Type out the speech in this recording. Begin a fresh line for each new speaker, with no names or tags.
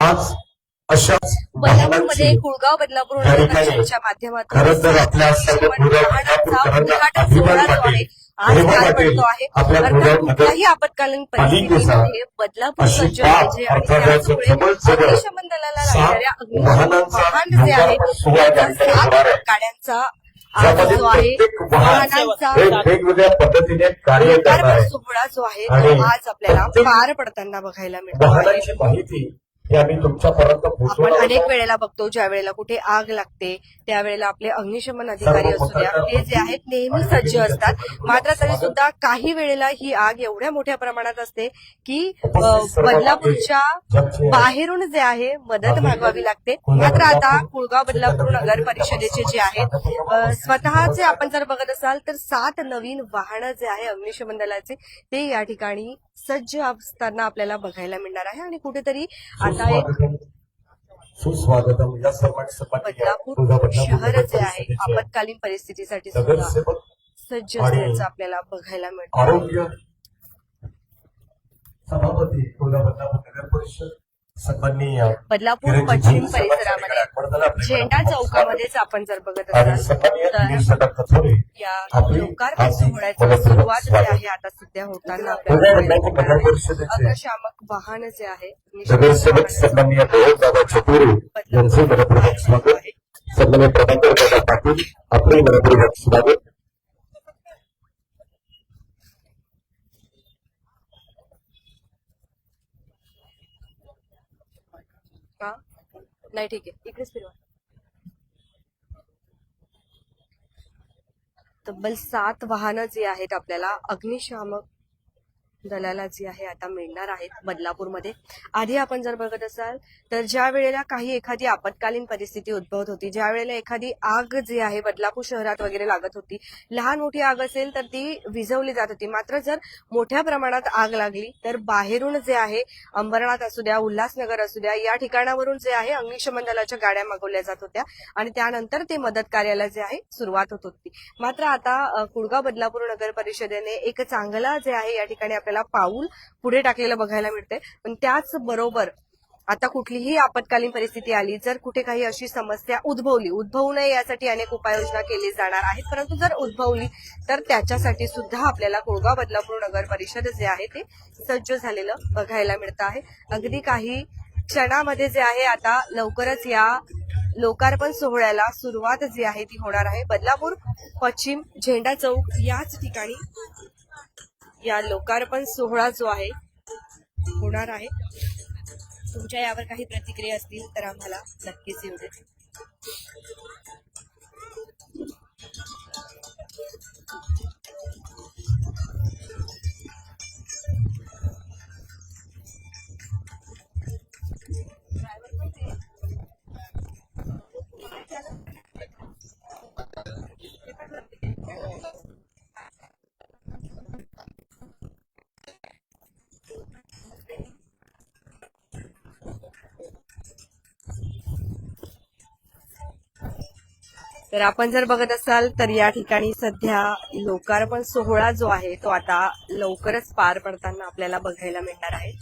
आज अशा
बदलापूरमध्ये कुळगाव बदलापूर नगर परिषदेच्या माध्यमातून
खरंच जर आपल्या सर्व
उद्घाटन सोहळा जो आहे आज पार पडतो आहे. अर्थात कुठल्याही आपत्कालीन परिस्थितीमध्ये बदलापूर सज्ज पाहिजे आणि त्याचमुळे अग्निशमन दलाला लागणाऱ्या अग्निशमन वाहन जे आहे त्याचा 7 गाड्यांचा आज जो आहे वाहनांचा
वेगवेगळ्या पद्धतीने कार्य करणार
सोहळा जो आहे तो आज आपल्याला पार पडताना बघायला मिळतो आहे.
माहिती हे आम्ही तुमच्यापर्यंत
आपण अनेक वेळेला बघतो ज्या वेळेला कुठे आग लागते त्यावेळेला आपले अग्निशमन अधिकारी असू द्या हे जे आहेत नेहमी सज्ज असतात. मात्र तरी सुद्धा काही वेळेला ही आग एवढ्या मोठ्या प्रमाणात असते की बदलापूरच्या बाहेरून जे आहे मदत मागवावी लागते. मात्र आता कुळगाव बदलापूर नगर परिषदेचे जे आहेत स्वतःचे आपण जर बघत असाल तर 7 नवीन वाहनं जे आहे अग्निशमन दलाचे ते या ठिकाणी सज्ज असताना आपल्याला बघायला मिळणार आहे. आणि कुठेतरी आता एक
सुस्वागतम या सर्वांचं
बदलापूर शहर जे आहे आपत्कालीन परिस्थितीसाठी सुद्धा सज्ज असल्याचं आपल्याला बघायला मिळतं.
आरोग्य सभापती बदलापूर नगर परिषद सन्माननीय
बदलापूर पश्चिम परिसरामध्ये झेंडा चौकामध्येच आपण जर बघत असाल तर या लोकार्पण सोहळ्याची सुरुवात जी आहे आता सध्या होताना आपल्याला अग्निशामक वाहन जे आहे
नगरसेवक सन्माननीय दादा छतुरे यांचे मनपूर्वक स्वागत. सन्माननीय प्रभाकर दादा पाटील आपले मनपूर्वक स्वागत.
नाही ठीक आहे इकडेच फिरवा. तब्बल 7 वाहनं जी आहेत आपल्याला अग्निशामक दलाला जी आहे आता मिळणार आहेत बदलापूरमध्ये. आधी आपण जर बघत असाल तर ज्या वेळेला एखादी आपत्कालीन परिस्थिती उद्भवत होती ज्या वेळेला एखादी आग जी आहे बदलापूर शहरात वगैरे लागत होती लहान मोठी आग असेल तर ती विझवली जात होती. मात्र जर मोठ्या प्रमाणात आग लागली तर बाहेरून जे आहे अंबरनाथ असू द्या उल्हासनगर असू द्या या ठिकाणावरून जे आहे अग्निशमन दलाच्या गाड्या मागवल्या जात होत्या आणि त्यानंतर ते मदत कार्याला जे आहे सुरुवात होत होती. मात्र आता कुळगाव बदलापूर नगर परिषदेने एक चांगला जे आहे या ठिकाणी आपल्याला पाऊल पुढे टाकलेलं बघायला मिळते. पण त्याचबरोबर आता कुठलीही आपत्कालीन परिस्थिती आली जर कुठे काही अशी समस्या उद्भवू नये यासाठी अनेक उपाययोजना केली जाणार आहेत. परंतु जर उद्भवली तर त्याच्यासाठी सुद्धा आपल्याला कुळगाव बदलापूर नगर परिषद जे आहे ते सज्ज झालेलं बघायला मिळतं आहे. अगदी काही क्षणामध्ये जे आहे आता लवकरच या लोकार्पण सोहळ्याला सुरुवात जी आहे ती होणार आहे. बदलापूर पश्चिम झेंडा चौक याच ठिकाणी या लोकार्पण सोहळा जो आहे होणार आहे. तुमच्या यावर काही प्रतिक्रिया असतील तर आम्हाला नक्कीच येऊ दे. तर आपण जर बघत असाल तर या ठिकाणी सध्या लोकार्पण सोहळा जो आहे तो आता लवकरच पार पडताना आपल्याला बघायला मिळणार आहे.